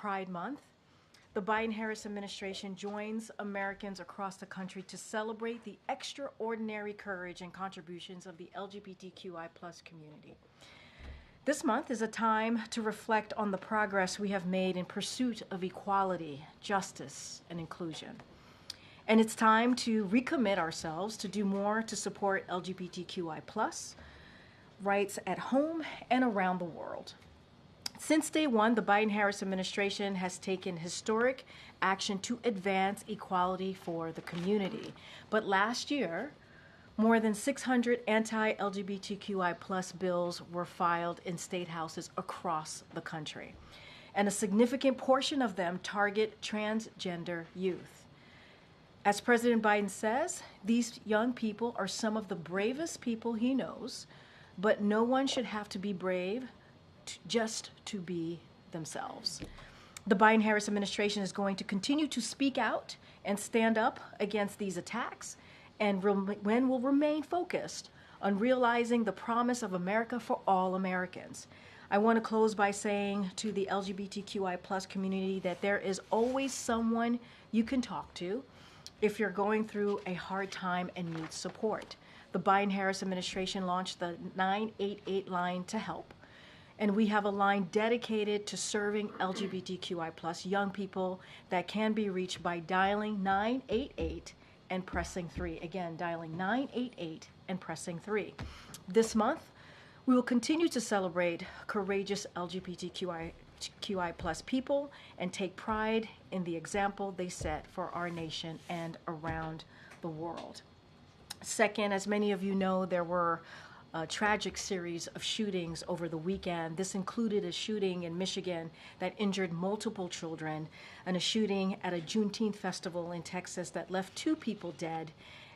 Pride Month, the Biden-Harris administration joins Americans across the country to celebrate the extraordinary courage and contributions of the LGBTQI+ community. This month is a time to reflect on the progress we have made in pursuit of equality, justice, and inclusion. And it's time to recommit ourselves to do more to support LGBTQI+ rights at home and around the world. Since day one, the Biden-Harris administration has taken historic action to advance equality for the community. But last year, more than 600 anti-LGBTQI+ bills were filed in state houses across the country, and a significant portion of them target transgender youth. As President Biden says, these young people are some of the bravest people he knows, but no one should have to be brave just to be themselves. The Biden-Harris administration is going to continue to speak out and stand up against these attacks, and will remain focused on realizing the promise of America for all Americans. I want to close by saying to the LGBTQI+ community that there is always someone you can talk to if you're going through a hard time and need support. The Biden-Harris administration launched the 988 line to help, and we have a line dedicated to serving LGBTQI+ young people that can be reached by dialing 988 and pressing 3. Again, dialing 988 and pressing 3. This month, we will continue to celebrate courageous LGBTQI+ people and take pride in the example they set for our nation and around the world. Second, as many of you know, there were a tragic series of shootings over the weekend. This included a shooting in Michigan that injured multiple children, and a shooting at a Juneteenth festival in Texas that left 2 people dead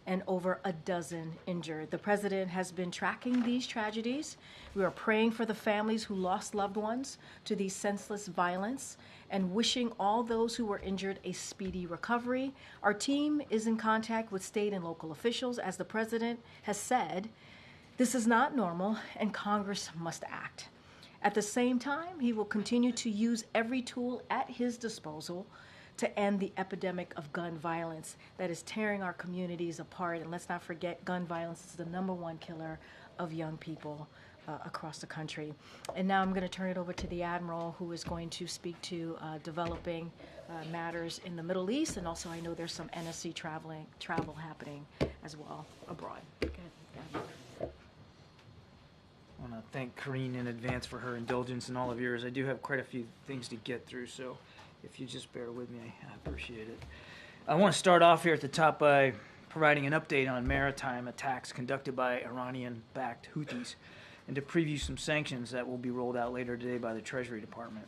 and over a dozen injured. The president has been tracking these tragedies. We are praying for the families who lost loved ones to these senseless violence and wishing all those who were injured a speedy recovery. Our team is in contact with state and local officials. As the president has said, this is not normal, and Congress must act. At the same time, he will continue to use every tool at his disposal to end the epidemic of gun violence that is tearing our communities apart. And let's not forget, gun violence is the #1 killer of young people across the country. And now I'm going to turn it over to the Admiral, who is going to speak to developing matters in the Middle East, and also I know there's some NSC travel happening as well abroad. Go ahead, Admiral. I want to thank Karine in advance for her indulgence and all of yours. I do have quite a few things to get through, so if you just bear with me, I appreciate it. I want to start off here at the top by providing an update on maritime attacks conducted by Iranian-backed Houthis, and to preview some sanctions that will be rolled out later today by the Treasury Department.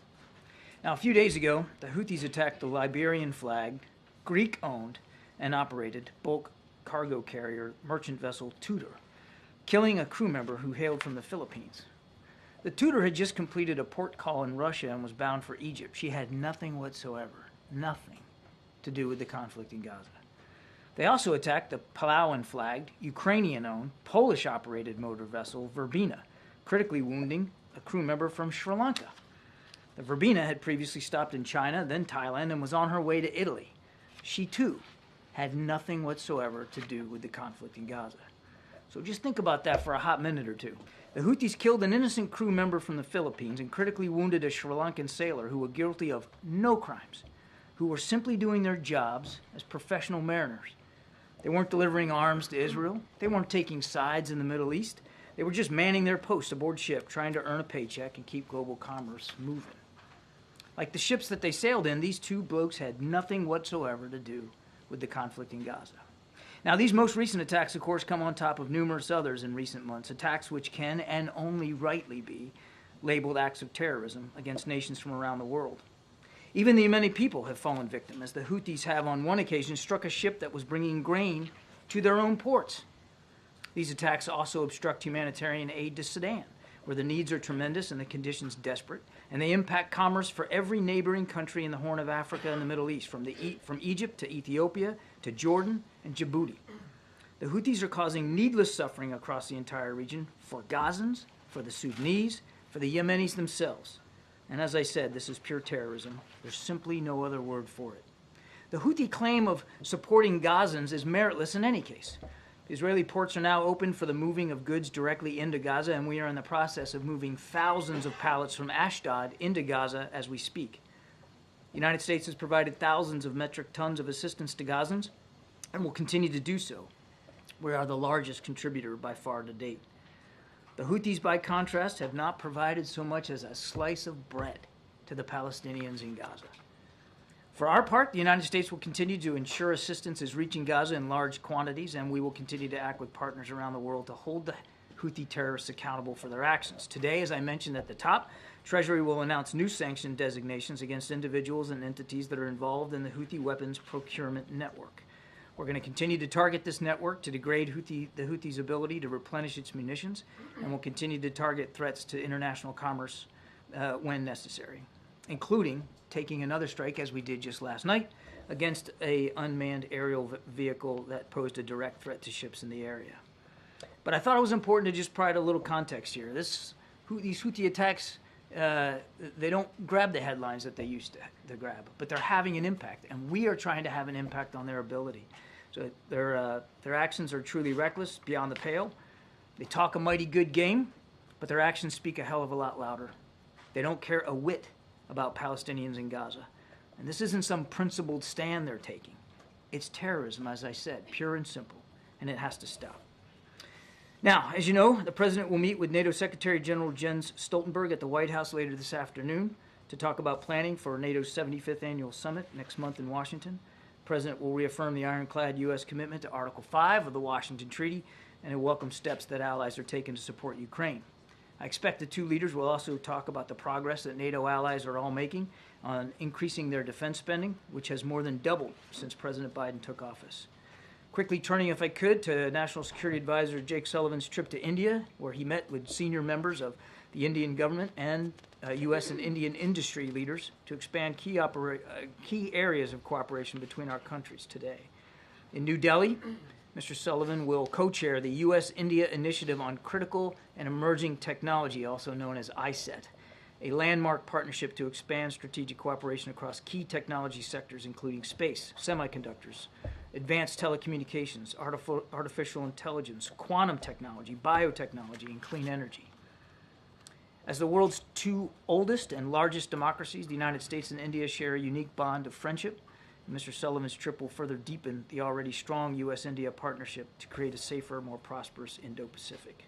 Now, a few days ago, the Houthis attacked the Liberian-flagged, Greek-owned, and operated bulk cargo carrier merchant vessel Tudor, killing a crew member who hailed from the Philippines. The Tudor had just completed a port call in Russia and was bound for Egypt. She had nothing whatsoever, nothing to do with the conflict in Gaza. They also attacked the Palawan-flagged, Ukrainian-owned, Polish-operated motor vessel Verbena, critically wounding a crew member from Sri Lanka. The Verbena had previously stopped in China, then Thailand, and was on her way to Italy. She, too, had nothing whatsoever to do with the conflict in Gaza. So just think about that for a hot minute or two. The Houthis killed an innocent crew member from the Philippines and critically wounded a Sri Lankan sailor who were guilty of no crimes, who were simply doing their jobs as professional mariners. They weren't delivering arms to Israel. They weren't taking sides in the Middle East. They were just manning their posts aboard ship, trying to earn a paycheck and keep global commerce moving. Like the ships that they sailed in, these 2 blokes had nothing whatsoever to do with the conflict in Gaza. Now, these most recent attacks, of course, come on top of numerous others in recent months, attacks which can and only rightly be labeled acts of terrorism against nations from around the world. Even the Yemeni people have fallen victim, as the Houthis have on one occasion struck a ship that was bringing grain to their own ports. These attacks also obstruct humanitarian aid to Sudan, where the needs are tremendous and the conditions desperate, and they impact commerce for every neighboring country in the Horn of Africa and the Middle East, from Egypt to Ethiopia to Jordan and Djibouti. The Houthis are causing needless suffering across the entire region for Gazans, for the Sudanese, for the Yemenis themselves. And as I said, this is pure terrorism. There's simply no other word for it. The Houthi claim of supporting Gazans is meritless in any case. Israeli ports are now open for the moving of goods directly into Gaza, and we are in the process of moving thousands of pallets from Ashdod into Gaza as we speak. The United States has provided thousands of metric tons of assistance to Gazans and will continue to do so. We are the largest contributor by far to date. The Houthis, by contrast, have not provided so much as a slice of bread to the Palestinians in Gaza. For our part, the United States will continue to ensure assistance is reaching Gaza in large quantities, and we will continue to act with partners around the world to hold the Houthi terrorists accountable for their actions. Today, as I mentioned at the top, Treasury will announce new sanction designations against individuals and entities that are involved in the Houthi weapons procurement network. We're going to continue to target this network to degrade the Houthis' ability to replenish its munitions, and will continue to target threats to international commerce when necessary, including taking another strike, as we did just last night, against an unmanned aerial vehicle that posed a direct threat to ships in the area. But I thought it was important to just provide a little context here. These Houthi attacks, they don't grab the headlines that they used to grab, but they're having an impact, and we are trying to have an impact on their ability. So their actions are truly reckless, beyond the pale. They talk a mighty good game, but their actions speak a hell of a lot louder. They don't care a whit about Palestinians in Gaza. And this isn't some principled stand they're taking. It's terrorism, as I said, pure and simple, and it has to stop. Now, as you know, the President will meet with NATO Secretary General Jens Stoltenberg at the White House later this afternoon to talk about planning for NATO's 75th Annual Summit next month in Washington. The President will reaffirm the ironclad U.S. commitment to Article 5 of the Washington Treaty and will welcome steps that allies are taking to support Ukraine. I expect the two leaders will also talk about the progress that NATO allies are all making on increasing their defense spending, which has more than doubled since President Biden took office. Quickly turning, if I could, to National Security Advisor Jake Sullivan's trip to India, where he met with senior members of the Indian government and U.S. and Indian industry leaders to expand key areas of cooperation between our countries today. In New Delhi, Mr. Sullivan will co-chair the U.S.-India Initiative on Critical and Emerging Technology, also known as ICET, a landmark partnership to expand strategic cooperation across key technology sectors, including space, semiconductors, advanced telecommunications, artificial intelligence, quantum technology, biotechnology, and clean energy. As the world's two oldest and largest democracies, the United States and India share a unique bond of friendship. Mr. Sullivan's trip will further deepen the already strong U.S.-India partnership to create a safer, more prosperous Indo-Pacific.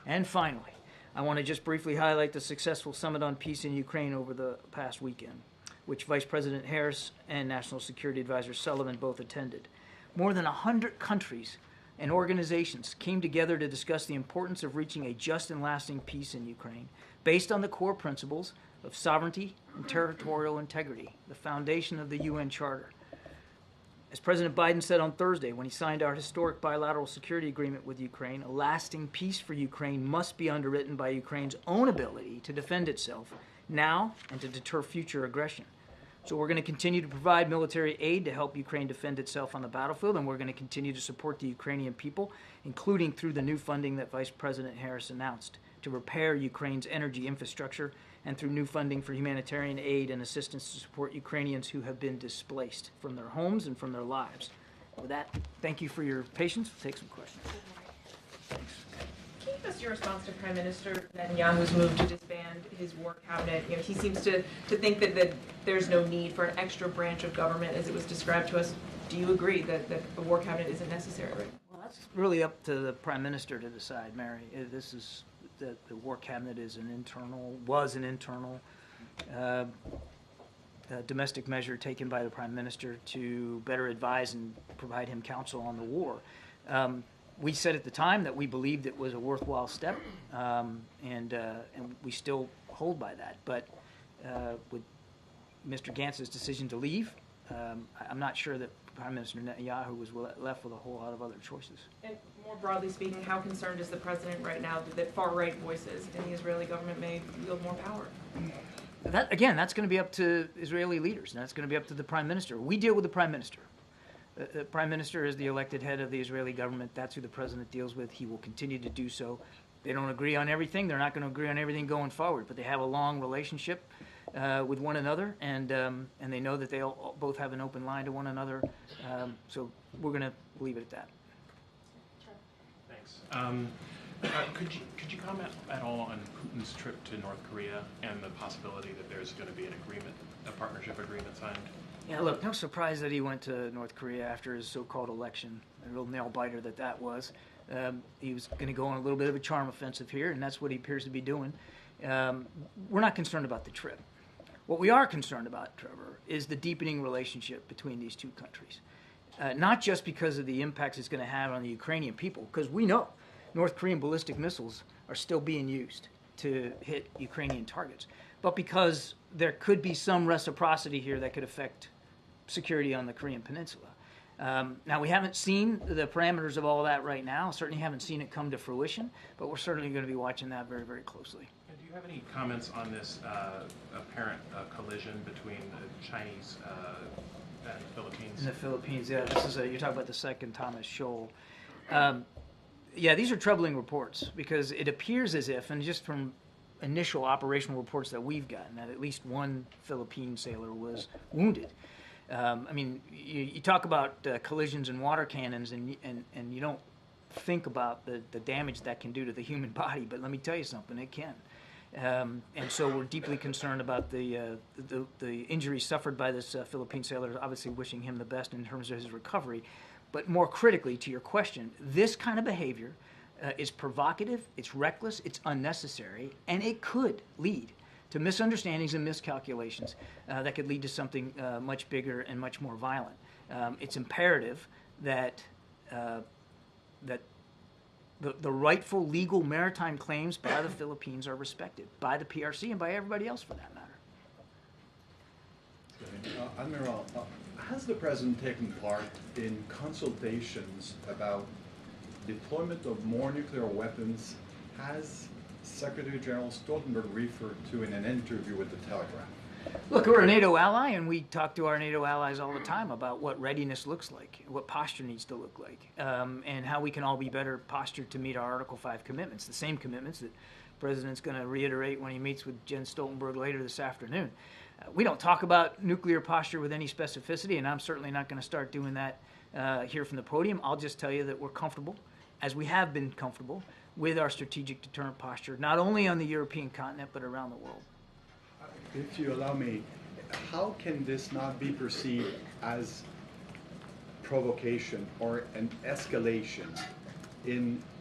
And finally, I want to just briefly highlight the successful Summit on Peace in Ukraine over the past weekend, which Vice President Harris and National Security Advisor Sullivan both attended. More than 100 countries and organizations came together to discuss the importance of reaching a just and lasting peace in Ukraine, based on the core principles of sovereignty and territorial integrity, the foundation of the UN Charter. As President Biden said on Thursday when he signed our historic bilateral security agreement with Ukraine, a lasting peace for Ukraine must be underwritten by Ukraine's own ability to defend itself now and to deter future aggression. So we're going to continue to provide military aid to help Ukraine defend itself on the battlefield, and we're going to continue to support the Ukrainian people, including through the new funding that Vice President Harris announced to repair Ukraine's energy infrastructure, and through new funding for humanitarian aid and assistance to support Ukrainians who have been displaced from their homes and from their lives. With that, thank you for your patience. We'll take some questions. Thanks. Can you give us your response to Prime Minister Netanyahu's move to disband his war cabinet? You know, he seems to think that there's no need for an extra branch of government, as it was described to us. Do you agree that the war cabinet isn't necessary? Well, that's really up to the Prime Minister to decide, Mary. This is the war cabinet was an internal domestic measure taken by the Prime Minister to better advise and provide him counsel on the war. We said at the time that we believed it was a worthwhile step, and we still hold by that. But with Mr. Gantz's decision to leave, I'm not sure that Prime Minister Netanyahu was left with a whole lot of other choices. And more broadly speaking, how concerned is the president right now that far-right voices in the Israeli government may wield more power? That's going to be up to Israeli leaders, and that's going to be up to the Prime Minister. We deal with the Prime Minister. The Prime Minister is the elected head of the Israeli government. That's who the president deals with. He will continue to do so. They don't agree on everything. They're not going to agree on everything going forward, but they have a long relationship. with one another, and they know that they all both have an open line to one another. So we're going to leave it at that. Thanks. Could you comment at all on Putin's trip to North Korea and the possibility that there's going to be an agreement, a partnership agreement signed? Yeah, look, no surprise that he went to North Korea after his so-called election. A real nail-biter that was. He was going to go on a little bit of a charm offensive here, and that's what he appears to be doing. We're not concerned about the trip. What we are concerned about, Trevor, is the deepening relationship between these two countries. Not just because of the impacts it's going to have on the Ukrainian people, because we know North Korean ballistic missiles are still being used to hit Ukrainian targets, but because there could be some reciprocity here that could affect security on the Korean Peninsula. Now, we haven't seen the parameters of all that right now. Certainly haven't seen it come to fruition, but we're certainly going to be watching that very, very closely. Do you have any comments on this apparent collision between the Chinese and the Philippines? In the Philippines, yeah. This is you're talking about the second Thomas Shoal. Yeah, these are troubling reports because it appears as if, and just from initial operational reports that we've gotten, that at least one Philippine sailor was wounded. I mean, you talk about collisions and water cannons, and you don't think about the damage that can do to the human body, but let me tell you something, it can. And so we're deeply concerned about the injuries suffered by this Philippine sailor, obviously wishing him the best in terms of his recovery. But more critically, to your question, this kind of behavior is provocative, it's reckless, it's unnecessary, and it could lead to misunderstandings and miscalculations that could lead to something much bigger and much more violent. It's imperative that the rightful legal maritime claims by the Philippines are respected, by the PRC and by everybody else for that matter. Admiral, has the President taken part in consultations about deployment of more nuclear weapons? Has Secretary General Stoltenberg referred to in an interview with the Telegraph? Look, we're a NATO ally, and we talk to our NATO allies all the time about what readiness looks like, what posture needs to look like, and how we can all be better postured to meet our Article 5 commitments, the same commitments that the President's going to reiterate when he meets with Jens Stoltenberg later this afternoon. We don't talk about nuclear posture with any specificity, and I'm certainly not going to start doing that here from the podium. I'll just tell you that we're comfortable, as we have been comfortable, with our strategic deterrent posture, not only on the European continent, but around the world. If you allow me, how can this not be perceived as provocation or an escalation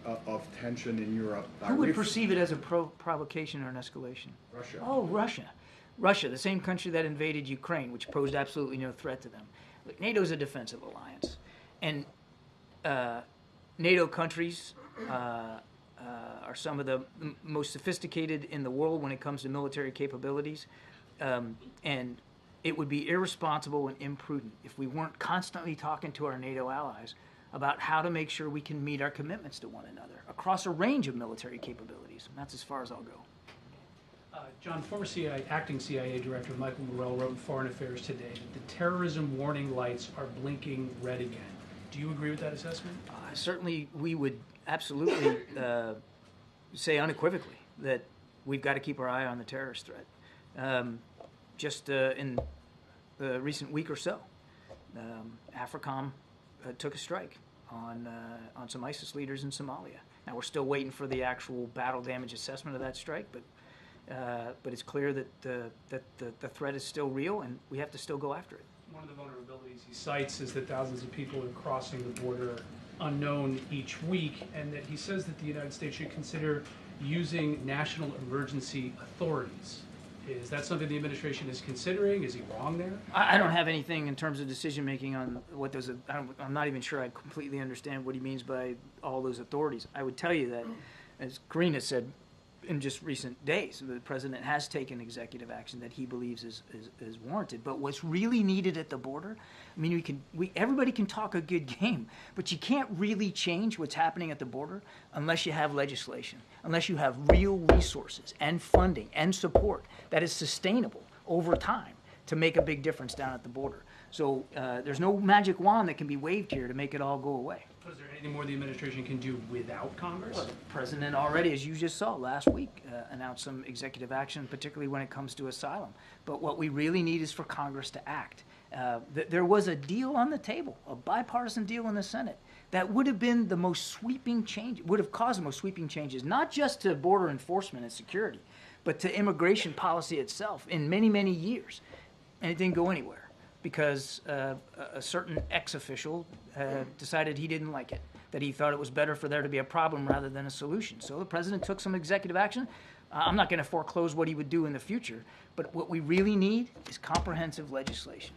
of tension in Europe? Who would perceive it as a provocation or an escalation? Russia. Oh, Russia. Russia, the same country that invaded Ukraine, which posed absolutely no threat to them. Look, NATO is a defensive alliance, and NATO countries are some of the most sophisticated in the world when it comes to military capabilities, and it would be irresponsible and imprudent if we weren't constantly talking to our NATO allies about how to make sure we can meet our commitments to one another across a range of military capabilities. And that's as far as I'll go. John, former acting CIA Director Michael Morrell wrote in Foreign Affairs today that the terrorism warning lights are blinking red again. Do you agree with that assessment? Certainly, we would absolutely say unequivocally that we've got to keep our eye on the terrorist threat. Just in the recent week or so, AFRICOM took a strike on some ISIS leaders in Somalia. Now, we're still waiting for the actual battle damage assessment of that strike, but it's clear that the threat is still real, and we have to still go after it. One of the vulnerabilities he cites is that thousands of people are crossing the border unknown each week, and that he says that the United States should consider using national emergency authorities. Is that something the administration is considering? Is he wrong there? I don't have anything in terms of decision-making on what those... I'm not even sure I completely understand what he means by all those authorities. I would tell you that, as Karine has said, in just recent days, the president has taken executive action that he believes is warranted. But what's really needed at the border, I mean, everybody can talk a good game, but you can't really change what's happening at the border unless you have legislation, unless you have real resources and funding and support that is sustainable over time to make a big difference down at the border. So there's no magic wand that can be waved here to make it all go away. So is there anything more the administration can do without Congress? Well, the president already, as you just saw last week, announced some executive action, particularly when it comes to asylum. But what we really need is for Congress to act. There was a deal on the table, a bipartisan deal in the Senate, that would have been the most sweeping change, would have caused the most sweeping changes, not just to border enforcement and security, but to immigration policy itself in many, many years. And it didn't go anywhere because a certain ex-official decided he didn't like it, that he thought it was better for there to be a problem rather than a solution. So the president took some executive action. I'm not going to foreclose what he would do in the future, but what we really need is comprehensive legislation.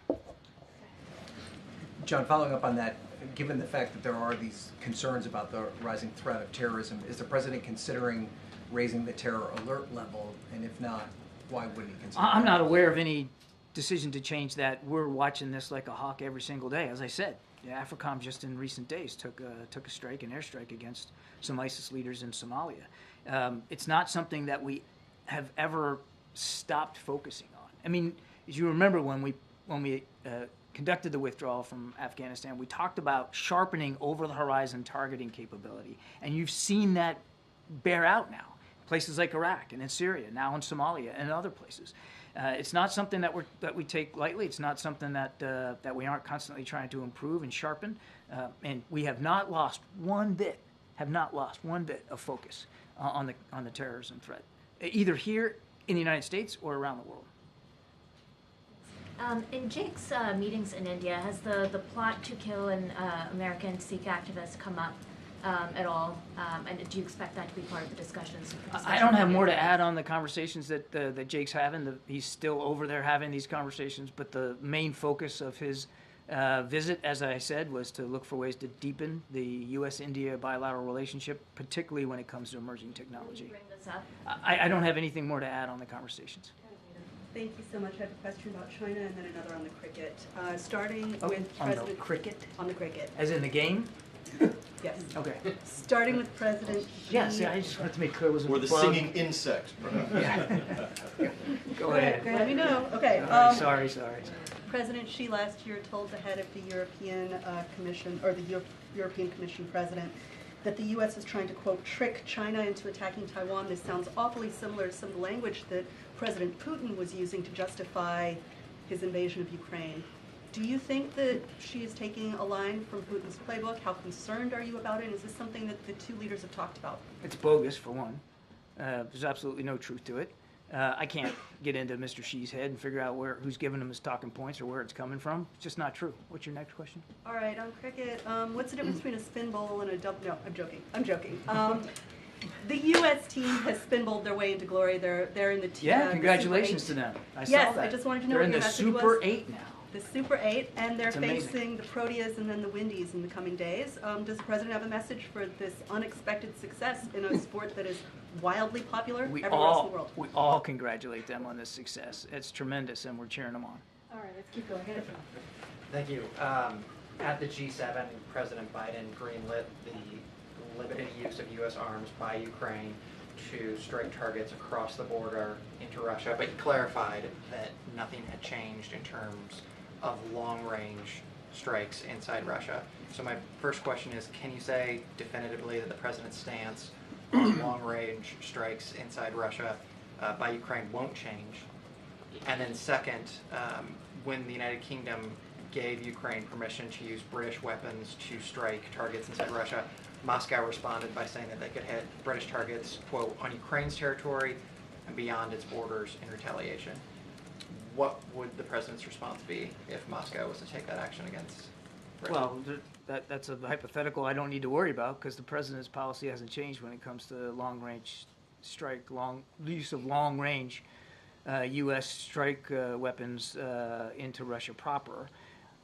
John, following up on that, given the fact that there are these concerns about the rising threat of terrorism, is the president considering raising the terror alert level? And if not, why wouldn't he consider I'm that? not aware of any decision to change that. We're watching this like a hawk every single day. As I said, AFRICOM just in recent days took a strike, an airstrike against some ISIS leaders in Somalia. It's not something that we have ever stopped focusing on. I mean, as you remember, when we conducted the withdrawal from Afghanistan, we talked about sharpening over-the-horizon targeting capability, and you've seen that bear out now. Places like Iraq and in Syria, now in Somalia and other places. It's not something that we take lightly. It's not something that we aren't constantly trying to improve and sharpen. And we have not lost one bit of focus on the terrorism threat, either here in the United States or around the world. In Jake's meetings in India, has the plot to kill an American Sikh activist come up at all? And do you expect that to be part of the discussions? I don't have more to add on the conversations that Jake's having. He's still over there having these conversations, but the main focus of his visit, as I said, was to look for ways to deepen the U.S.-India bilateral relationship, particularly when it comes to emerging technology. Bring this up. I don't have anything more to add on the conversations. Thank you so much. I have a question about China and then another on the cricket. Starting with on President... the cricket? On the cricket. As in the game? Yes. Okay. Starting with President Xi... Yeah, see, I just wanted to make clear it was Or the bug. singing insect, perhaps. Yeah. Go ahead. Let me know. Okay. Sorry. President Xi last year told the head of the European Commission, or the European Commission president, that the U.S. is trying to, quote, trick China into attacking Taiwan. This sounds awfully similar to some of the language that President Putin was using to justify his invasion of Ukraine. Do you think that Xi is taking a line from Putin's playbook? How concerned are you about it? Is this something that the two leaders have talked about? It's bogus, for one. There's absolutely no truth to it. I can't get into Mr. Xi's head and figure out who's giving him his talking points or where it's coming from. It's just not true. What's your next question? All right, on cricket, what's the difference between a spin bowl and a double? No, I'm joking. The U.S. team has spin bowled their way into glory. They're in the team. Yeah, congratulations to them. I saw Yes, that. I just wanted to know They're what in your the message Super was. 8 now. The Super 8, and they're It's amazing. facing the Proteas and then the Windies in the coming days. Does the president have a message for this unexpected success in a sport that is wildly popular everywhere else in the world? We all congratulate them on this success. It's tremendous, and we're cheering them on. All right, let's keep going. Thank you. At the G7, President Biden greenlit the limited use of U.S. arms by Ukraine to strike targets across the border into Russia, but he clarified that nothing had changed in terms of long-range strikes inside Russia. So my first question is, can you say definitively that the president's stance on long-range strikes inside Russia by Ukraine won't change? And then second, when the United Kingdom gave Ukraine permission to use British weapons to strike targets inside Russia, Moscow responded by saying that they could hit British targets, quote, on Ukraine's territory and beyond its borders in retaliation. What would the president's response be if Moscow was to take that action against Britain? Well, that's a hypothetical I don't need to worry about because the president's policy hasn't changed when it comes to long-range strike, use of long-range U.S. strike weapons into Russia proper.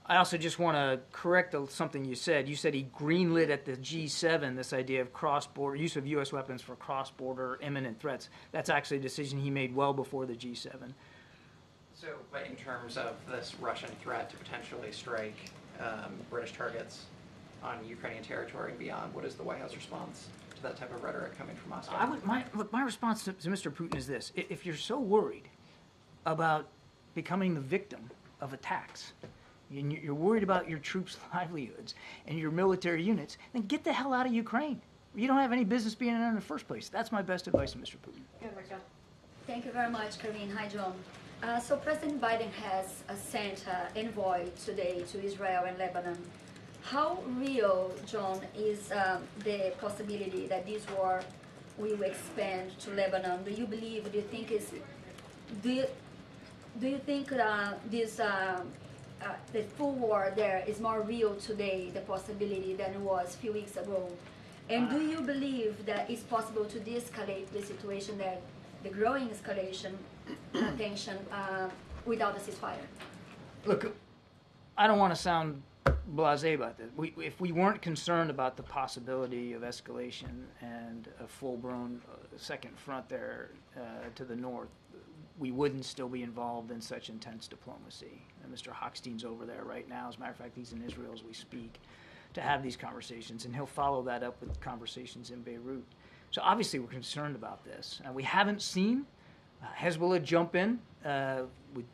I also just want to correct something you said. You said he greenlit at the G7 this idea of cross-border use of U.S. weapons for cross-border imminent threats. That's actually a decision he made well before the G7. So, but in terms of this Russian threat to potentially strike British targets on Ukrainian territory and beyond, what is the White House response to that type of rhetoric coming from Moscow? My response to Mr. Putin is this. If you're so worried about becoming the victim of attacks, and you're worried about your troops' livelihoods and your military units, then get the hell out of Ukraine. You don't have any business being in there in the first place. That's my best advice to Mr. Putin. Thank you very much, Karine. Hi, John. So President Biden has sent an envoy today to Israel and Lebanon. How real, John, is the possibility that this war will expand to Lebanon? Do you believe? Do you think this the full war there is more real today, the possibility, than it was a few weeks ago? And do you believe that it's possible to de-escalate the situation there, the growing escalation tension, without a ceasefire? Look, I don't want to sound blasé about this. If we weren't concerned about the possibility of escalation and a full-blown second front there to the north, we wouldn't still be involved in such intense diplomacy. And Mr. Hochstein's over there right now. As a matter of fact, he's in Israel as we speak to have these conversations, and he'll follow that up with conversations in Beirut. So obviously we're concerned about this. We haven't seen Hezbollah jump in with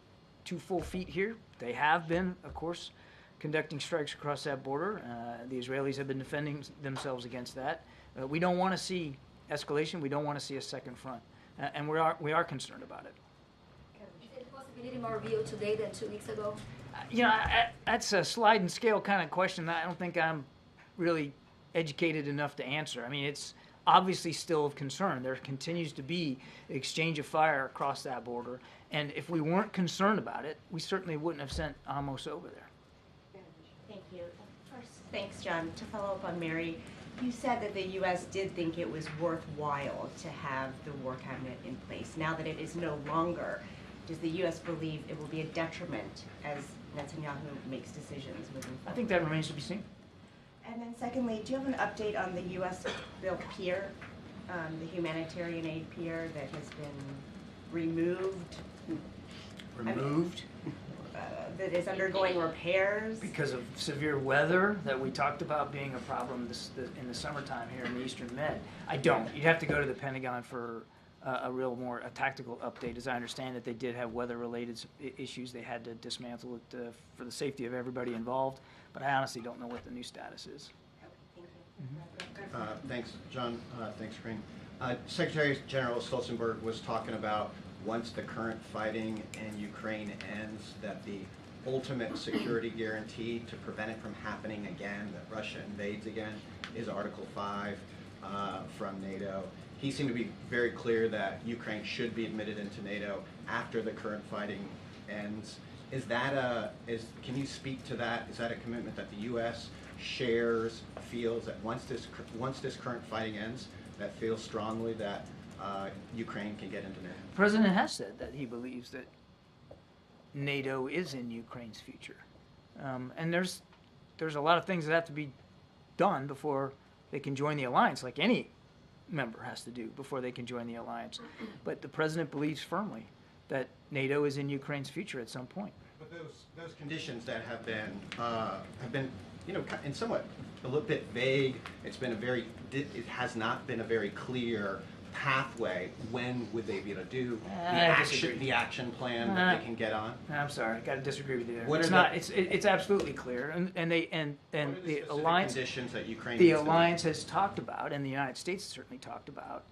2 full feet here. They have been, of course, conducting strikes across that border. The Israelis have been defending themselves against that. We don't want to see escalation. We don't want to see a second front. And we are concerned about it. Is the possibility more real today than 2 weeks ago? That's a slide and scale kind of question that I don't think I'm really educated enough to answer. I mean, it's obviously still of concern. There continues to be exchange of fire across that border. And if we weren't concerned about it, we certainly wouldn't have sent Amos over there. Thank you. First, thanks, John. To follow up on Mary, you said that the U.S. did think it was worthwhile to have the war cabinet in place. Now that it is no longer, does the U.S. believe it will be a detriment as Netanyahu makes decisions moving forward? I think that remains to be seen. And then secondly, do you have an update on the U.S.-built pier, the humanitarian aid pier that has been removed? Removed? That is undergoing repairs? Because of severe weather that we talked about being a problem in the summertime here in the Eastern Med. I don't. You'd have to go to the Pentagon for a tactical update. As I understand it, they did have weather-related issues. They had to dismantle it for the safety of everybody involved. But I honestly don't know what the new status is. Thanks, John. Thanks, Karine. Secretary General Stoltenberg was talking about once the current fighting in Ukraine ends, that the ultimate security guarantee to prevent it from happening again, that Russia invades again, is Article 5 from NATO. He seemed to be very clear that Ukraine should be admitted into NATO after the current fighting ends. Is that can you speak to that? Is that a commitment that the U.S. shares, feels that once this current fighting ends, that feels strongly that Ukraine can get into NATO? The President has said that he believes that NATO is in Ukraine's future. And there's a lot of things that have to be done before they can join the alliance, like any member has to do before they can join the alliance. But the President believes firmly that NATO is in Ukraine's future at some point. But those conditions that have been in somewhat a little bit vague. It has not been a very clear pathway. When would they be able to do the action plan that they can get on? I'm sorry, I got to disagree with you there. What it's are not. It's absolutely clear, and the alliance conditions that Ukraine has talked about, and the United States certainly talked about.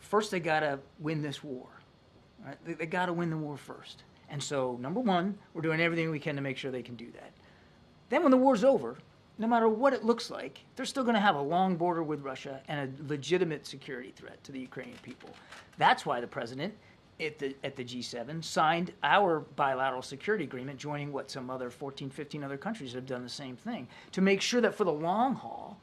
First, they got to win this war. Right? They got to win the war first. And so, number one, we're doing everything we can to make sure they can do that. Then when the war's over, no matter what it looks like, they're still going to have a long border with Russia and a legitimate security threat to the Ukrainian people. That's why the President, at the G7, signed our bilateral security agreement, joining some other 14, 15 other countries that have done the same thing, to make sure that for the long haul,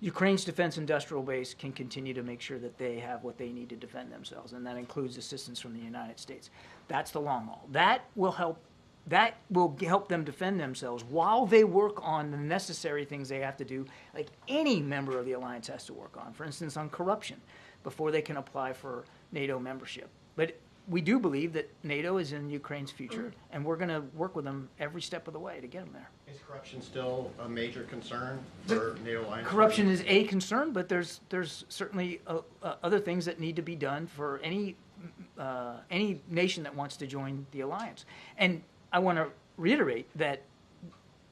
Ukraine's defense industrial base can continue to make sure that they have what they need to defend themselves, and that includes assistance from the United States. That's the long haul. That will help them defend themselves while they work on the necessary things they have to do, like any member of the alliance has to work on, for instance, on corruption, before they can apply for NATO membership. But we do believe that NATO is in Ukraine's future, and we're going to work with them every step of the way to get them there. Is corruption still a major concern for NATO alliance? Corruption is a concern, but there's certainly other things that need to be done for any nation that wants to join the alliance. And I want to reiterate that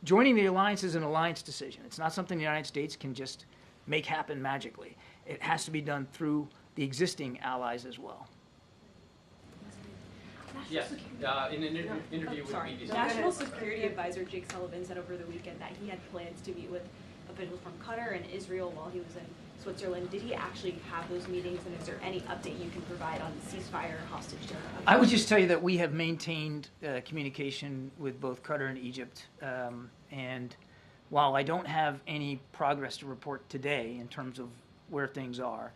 joining the alliance is an alliance decision. It's not something the United States can just make happen magically. It has to be done through the existing allies as well. Yes, in an interview with BBC. National Security Advisor Jake Sullivan said over the weekend that he had plans to meet with officials from Qatar and Israel while he was in Switzerland. Did he actually have those meetings, and is there any update you can provide on ceasefire hostage taking? I would just tell you that we have maintained communication with both Qatar and Egypt, and while I don't have any progress to report today in terms of where things are,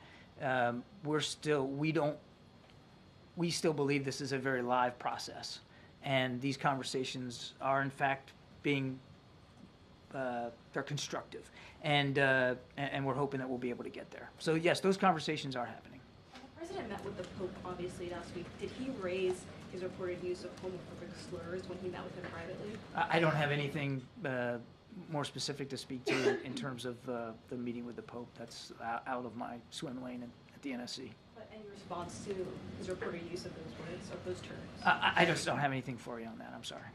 we still believe this is a very live process, and these conversations are in fact being they're constructive, and we're hoping that we'll be able to get there. So yes, those conversations are happening. The president met with the Pope obviously last week. Did he raise his reported use of homophobic slurs when he met with him privately? I don't have anything more specific to speak to in terms of the meeting with the Pope. That's out of my swim lane at the NSC. But in response to his reported use of those words, of those terms? I just don't have anything for you on that. I'm sorry.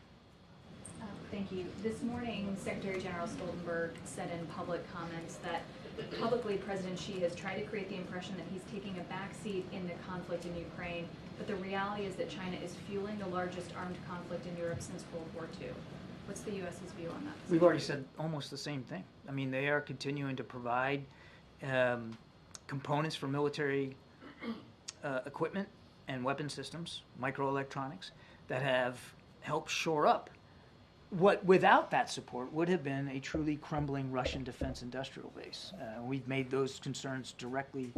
Thank you. This morning, Secretary General Stoltenberg said in public comments that publicly President Xi has tried to create the impression that he's taking a backseat in the conflict in Ukraine, but the reality is that China is fueling the largest armed conflict in Europe since World War II. What's the U.S.'s view on that? We've already said almost the same thing. I mean, they are continuing to provide components for military equipment and weapon systems, microelectronics, that have helped shore up what, without that support, would have been a truly crumbling Russian defense industrial base. We've made those concerns directly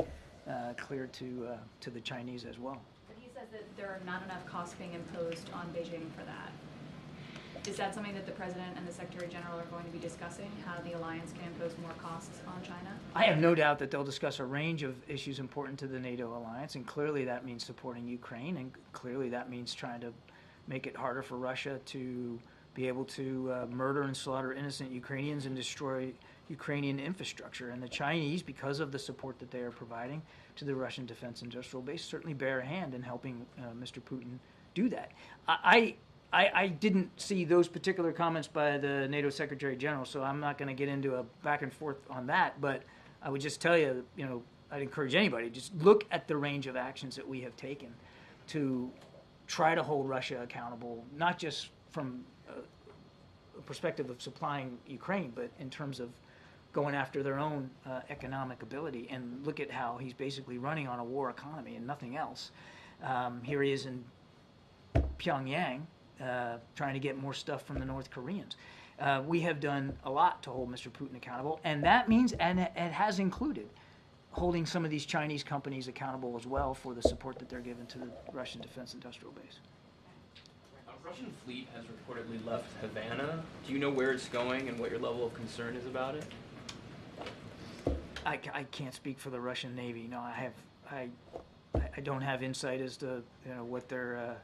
clear to the Chinese as well. But he says that there are not enough costs being imposed on Beijing for that. Is that something that the President and the Secretary General are going to be discussing, how the alliance can impose more costs on China? I have no doubt that they'll discuss a range of issues important to the NATO alliance, and clearly that means supporting Ukraine, and clearly that means trying to make it harder for Russia to be able to murder and slaughter innocent Ukrainians and destroy Ukrainian infrastructure. And the Chinese, because of the support that they are providing to the Russian defense industrial base, certainly bear a hand in helping Mr. Putin do that. I didn't see those particular comments by the NATO Secretary General, so I'm not going to get into a back and forth on that, but I would just tell you, I'd encourage anybody, just look at the range of actions that we have taken to try to hold Russia accountable, not just from a perspective of supplying Ukraine, but in terms of going after their own economic ability, and look at how he's basically running on a war economy and nothing else. Here he is in Pyongyang, trying to get more stuff from the North Koreans. We have done a lot to hold Mr. Putin accountable, and that means, and it has included, holding some of these Chinese companies accountable as well for the support that they're giving to the Russian defense industrial base. A Russian fleet has reportedly left Havana. Do you know where it's going and what your level of concern is about it? I can't speak for the Russian Navy. No, I don't have insight as to what their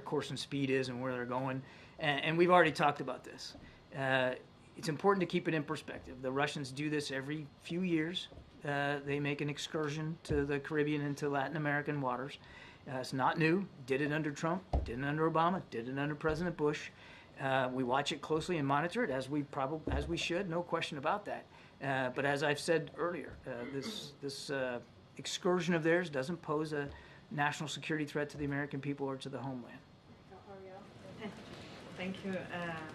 course and speed is and where they're going. And we've already talked about this. It's important to keep it in perspective. The Russians do this every few years. They make an excursion to the Caribbean and to Latin American waters. It's not new. Did it under Trump, did it under Obama, did it under President Bush. We watch it closely and monitor it as we should, no question about that. But as I've said earlier, this excursion of theirs doesn't pose a national security threat to the American people or to the homeland. Thank you.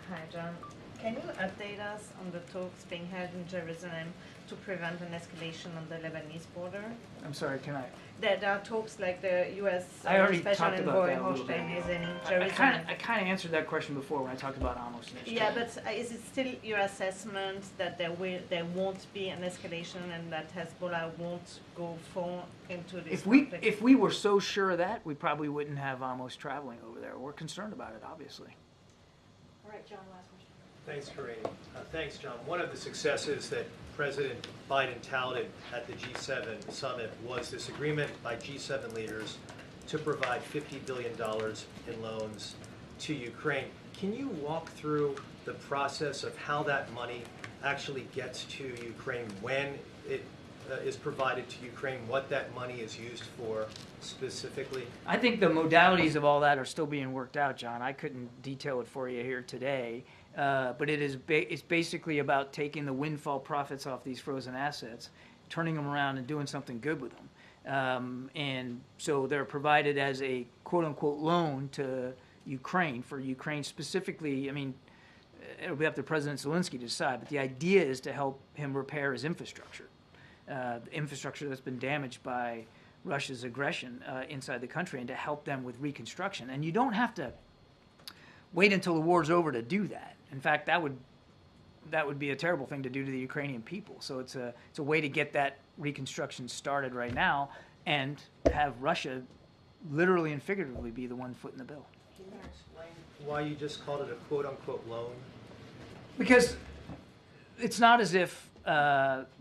Hi, John. Can you update us on the talks being held in Jerusalem to prevent an escalation on the Lebanese border? I'm sorry, can I? There are talks like the U.S. talked Special about Envoy that a little bit. Holstein is in Jerusalem. I kind of answered that question before when I talked about Amos. Yeah, but is it still your assessment that there won't be an escalation and that Hezbollah won't go far into this conflict? If we were so sure of that, we probably wouldn't have Amos traveling over there. We're concerned about it, obviously. All right, John, last question. Thanks, Karine. Thanks, John. One of the successes that President Biden touted at the G7 summit was this agreement by G7 leaders to provide $50 billion in loans to Ukraine. Can you walk through the process of how that money actually gets to Ukraine, when it is provided to Ukraine, what that money is used for specifically? I think the modalities of all that are still being worked out, John. I couldn't detail it for you here today, but it's basically about taking the windfall profits off these frozen assets, turning them around and doing something good with them. And so they're provided as a quote-unquote loan to Ukraine, for Ukraine specifically. I mean, it'll be up to President Zelensky to decide, but the idea is to help him repair his infrastructure, the infrastructure that's been damaged by Russia's aggression inside the country, and to help them with reconstruction. And you don't have to wait until the war's over to do that. In fact, that would be a terrible thing to do to the Ukrainian people. So it's a way to get that reconstruction started right now and have Russia literally and figuratively be the one foot in the bill. Can you explain why you just called it a quote-unquote loan? Because it's not as if,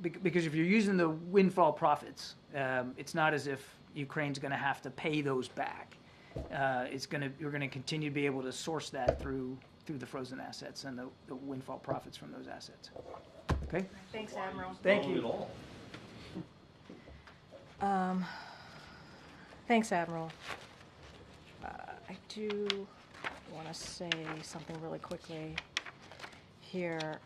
because if you're using the windfall profits, it's not as if Ukraine's going to have to pay those back. You're going to continue to be able to source that through the frozen assets and the windfall profits from those assets. Okay? Thanks, Admiral. Thank you. Thanks, Admiral. I do want to say something really quickly here.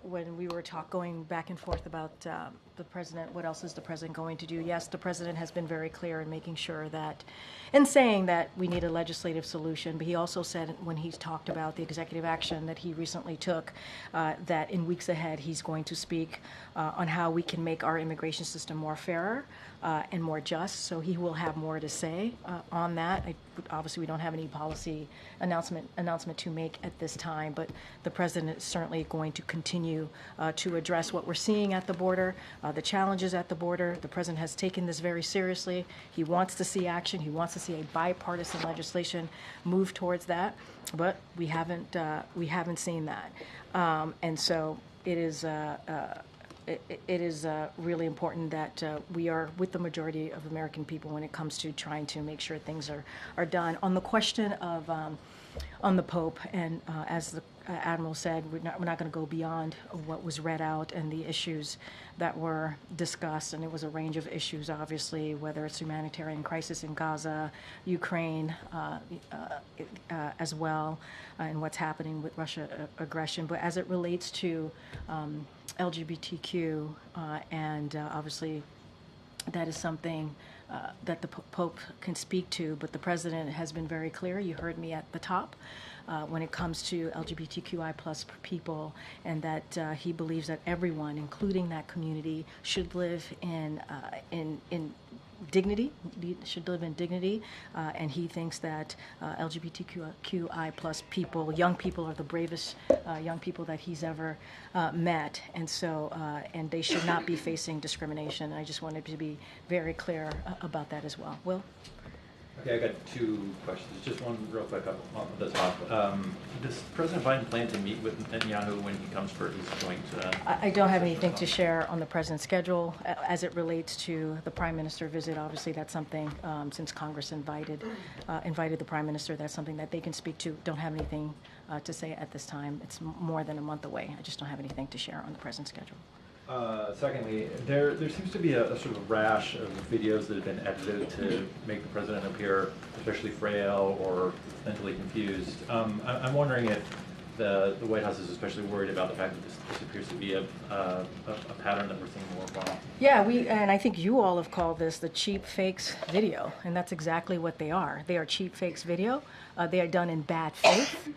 When we were going back and forth about the president, what else is the president going to do? Yes, the president has been very clear in making sure that, and saying that we need a legislative solution, but he also said when he's talked about the executive action that he recently took, that in weeks ahead he's going to speak on how we can make our immigration system more fairer and more just, so he will have more to say on that. Obviously, we don't have any policy announcement to make at this time, but the president is certainly going to continue to address what we're seeing at the border, the challenges at the border. The president has taken this very seriously. He wants to see action. He wants to see a bipartisan legislation move towards that, but we haven't seen that, and so it is. It is really important that we are with the majority of American people when it comes to trying to make sure things are done. On the question of on the Pope, and as the Admiral said, we're not going to go beyond what was read out and the issues that were discussed, and it was a range of issues, obviously, whether it's humanitarian crisis in Gaza, Ukraine as well, and what's happening with Russia aggression. But as it relates to LGBTQ, and obviously that is something that the Pope can speak to, but the President has been very clear. You heard me at the top when it comes to LGBTQI plus people, and that he believes that everyone, including that community, should live in dignity, and he thinks that LGBTQI plus people, young people, are the bravest young people that he's ever met, and so and they should not be facing discrimination. I just wanted to be very clear about that as well. Will? Okay, I got two questions. Just one real quick up on the top. Does President Biden plan to meet with Netanyahu when he comes for his joint? I don't have anything to share on the president's schedule as it relates to the prime minister visit. Obviously, that's something since Congress invited the prime minister. That's something that they can speak to. Don't have anything to say at this time. It's more than a month away. I just don't have anything to share on the president's schedule. Secondly, there seems to be a sort of rash of videos that have been edited to make the president appear especially frail or mentally confused. I'm wondering if the White House is especially worried about the fact that this appears to be a pattern that we're seeing more often. Yeah, and I think you all have called this the cheap fakes video, and that's exactly what they are. They are cheap fakes video. They are done in bad faith,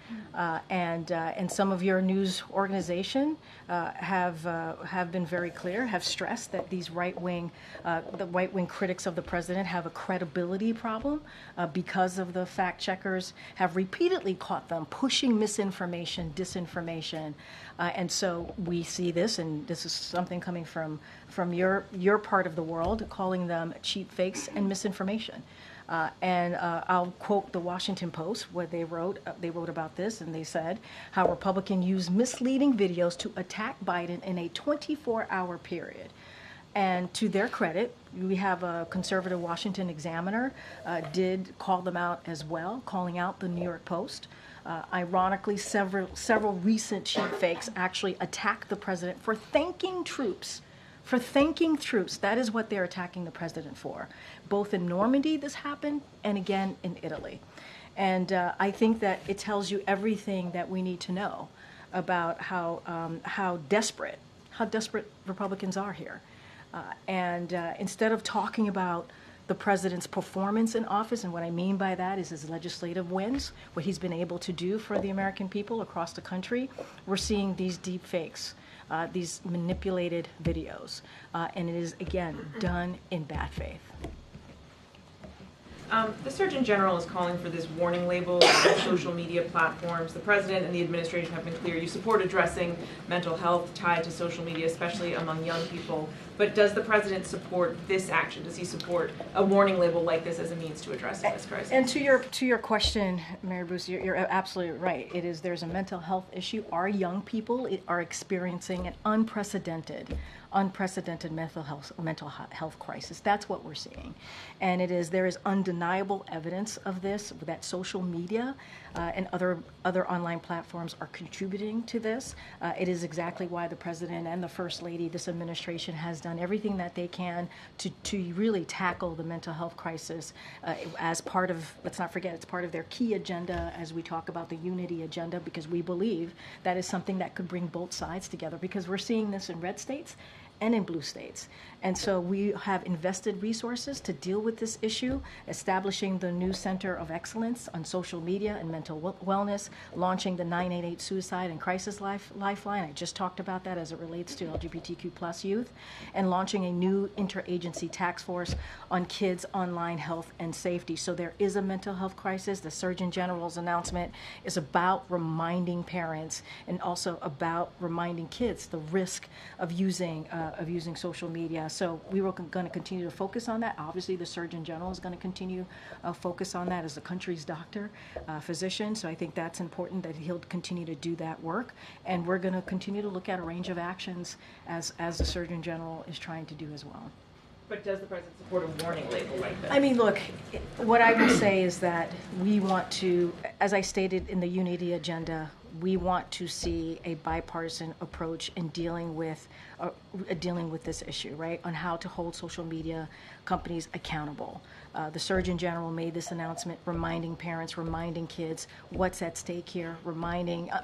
and some of your news organization have been very clear, have stressed that these the right wing critics of the president have a credibility problem because of the fact checkers have repeatedly caught them pushing misinformation, disinformation, and so we see this, and this is something coming from your part of the world, calling them cheap fakes and misinformation. And I'll quote the Washington Post, where they wrote about this, and they said how Republicans use misleading videos to attack Biden in a 24-hour period. And to their credit, we have a conservative Washington Examiner did call them out as well, calling out the New York Post. Ironically, several recent cheap fakes actually attacked the president for thanking troops for thinking truths. That is what they're attacking the president for. Both in Normandy this happened, and again in Italy. And I think that it tells you everything that we need to know about how desperate Republicans are here. And instead of talking about the president's performance in office, and what I mean by that is his legislative wins, what he's been able to do for the American people across the country, we're seeing these deep fakes, these manipulated videos, and it is, again, done in bad faith. The Surgeon General is calling for this warning label on social media platforms. The President and the administration have been clear you support addressing mental health tied to social media, especially among young people. But does the President support this action? Does he support a warning label like this as a means to addressing this crisis? And to your question, Mary Bruce, you're absolutely right. There's a mental health issue. Our young people are experiencing an unprecedented mental health crisis. That's what we're seeing, and there is undeniable evidence of this, that social media and other online platforms are contributing to this. It is exactly why the President and the First Lady, this administration, has done everything that they can to really tackle the mental health crisis as part of, let's not forget, it's part of their key agenda as we talk about the unity agenda, because we believe that is something that could bring both sides together, because we're seeing this in red states and in blue states. And so we have invested resources to deal with this issue, establishing the new Center of Excellence on Social Media and Mental Wellness, launching the 988 Suicide and Crisis Lifeline. I just talked about that as it relates to LGBTQ plus youth, and launching a new interagency task force on kids' online health and safety. So there is a mental health crisis. The Surgeon General's announcement is about reminding parents and also about reminding kids the risk of using social media. So we were going to continue to focus on that. Obviously, the Surgeon General is going to continue focus on that as the country's doctor, physician. So I think that's important that he'll continue to do that work. And we're going to continue to look at a range of actions as the Surgeon General is trying to do as well. But does the President support a warning label like this? I mean, look, what I will say is that we want to, as I stated in the unity agenda, we want to see a bipartisan approach in dealing with this issue, right, on how to hold social media companies accountable. The Surgeon General made this announcement, reminding parents, reminding kids what's at stake here,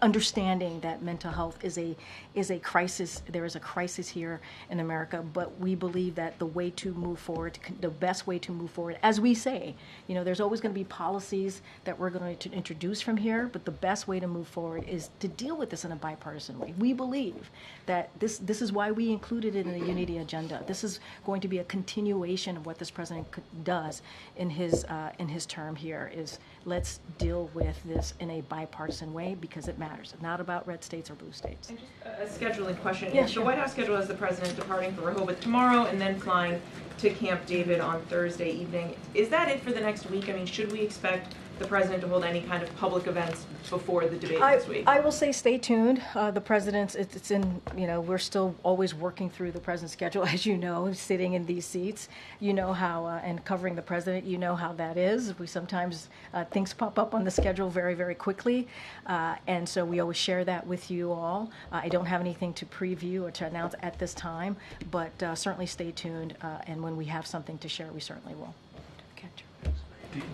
understanding that mental health is a crisis. There is a crisis here in America, but we believe that the way to move forward, the best way to move forward, as we say, there's always going to be policies that we're going to introduce from here, but the best way to move forward is to deal with this in a bipartisan way. We believe that this is why we included it in the unity agenda. This is going to be a continuation of what this president does in his term here. Is let's deal with this in a bipartisan way, because it matters. It's not about red states or blue states. And just a scheduling question. Yeah, The sure. White House schedule has the President departing for Rehoboth tomorrow and then flying to Camp David on Thursday evening. Is that it for the next week? I mean, should we expect the President to hold any kind of public events before the debate this week? I will say stay tuned. The President's, it's in, we're still always working through the President's schedule, as you know, sitting in these seats. You know how, and covering the President, you know how that is. We sometimes, things pop up on the schedule very, very quickly. And so we always share that with you all. I don't have anything to preview or to announce at this time, but certainly stay tuned. And when we have something to share, we certainly will.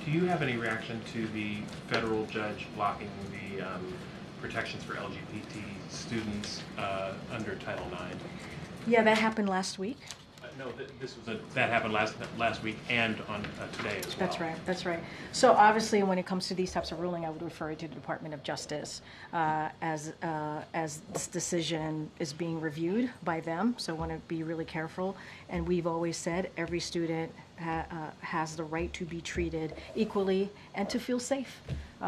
Do you have any reaction to the federal judge blocking the protections for LGBT students under Title IX? Yeah, that happened last week. No, that happened last week and on today as well. That's right. So obviously, when it comes to these types of ruling, I would refer to the Department of Justice as this decision is being reviewed by them. So I want to be really careful. And we've always said every student has the right to be treated equally and to feel safe.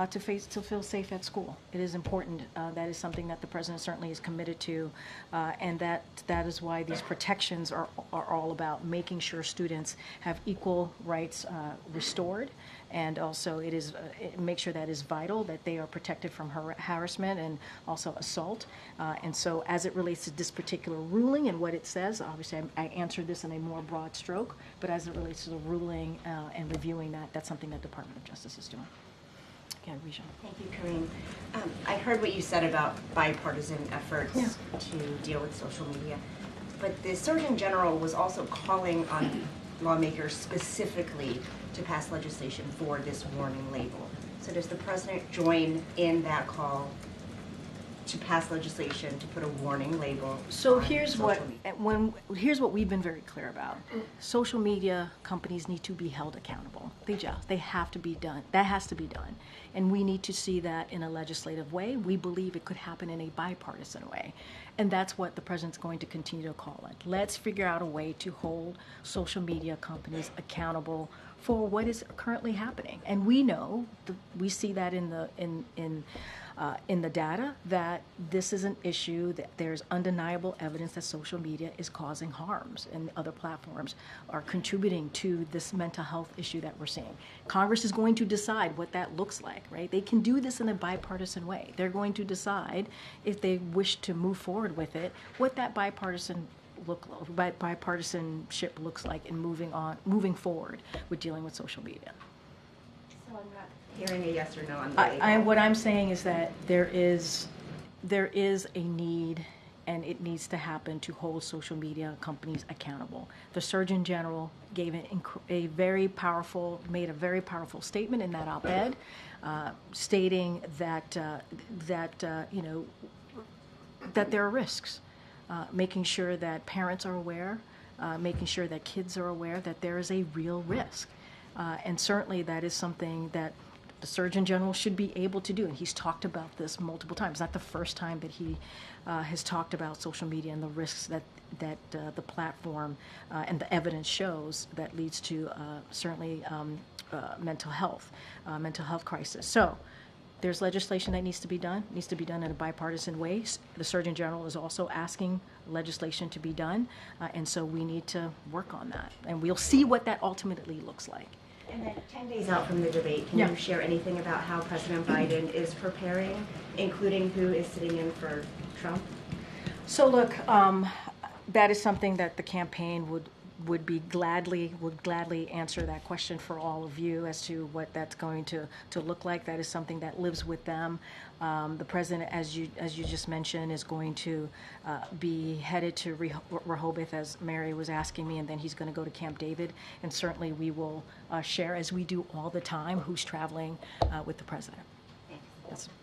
To feel safe at school. It is important. That is something that the President certainly is committed to, and that is why these protections are all about making sure students have equal rights restored, and also make sure that is vital, that they are protected from harassment and also assault. And so as it relates to this particular ruling and what it says, obviously I answered this in a more broad stroke, but as it relates to the ruling and reviewing that's something that the Department of Justice is doing. Yeah, Thank you, Karine. I heard what you said about bipartisan efforts to deal with social media. but the Surgeon General was also calling on lawmakers specifically to pass legislation for this warning label. So does the president join in that call to pass legislation to put a warning label? So on here's social what media? here's what we've been very clear about. Social media companies need to be held accountable. They have to be done. That has to be done, and we need to see that in a legislative way. We believe it could happen in a bipartisan way, and that's what the president's going to continue to call it. Let's figure out a way to hold social media companies accountable for what is currently happening, and we know we see that in the data that this is an issue, that there's undeniable evidence that social media is causing harms and other platforms are contributing to this mental health issue that we're seeing. Congress is going to decide what that looks like, right? They can do this in a bipartisan way. They're going to decide if they wish to move forward with it, what that bipartisanship looks like in moving forward with dealing with social media. So I'm not hearing a yes or no on the label. What I'm saying is that there is a need, and it needs to happen, to hold social media companies accountable. The Surgeon General gave made a very powerful statement in that op-ed, stating that that there are risks, making sure that parents are aware, making sure that kids are aware that there is a real risk, and certainly that is something that the Surgeon General should be able to do, and he's talked about this multiple times. It's not the first time that he has talked about social media and the risks that the platform and the evidence shows that leads to certainly mental health crisis. So there's legislation that needs to be done in a bipartisan way. The Surgeon General is also asking legislation to be done, and so we need to work on that, and we'll see what that ultimately looks like. And then 10 days out from the debate, can you share anything about how President Biden is preparing, including who is sitting in for Trump? So look, that is something that the campaign would gladly answer that question for all of you as to what that's going to look like. That is something that lives with them. The president, as you just mentioned, is going to be headed to Rehoboth, as Mary was asking me, and then he's going to go to Camp David. And certainly we will share, as we do all the time, who's traveling with the president.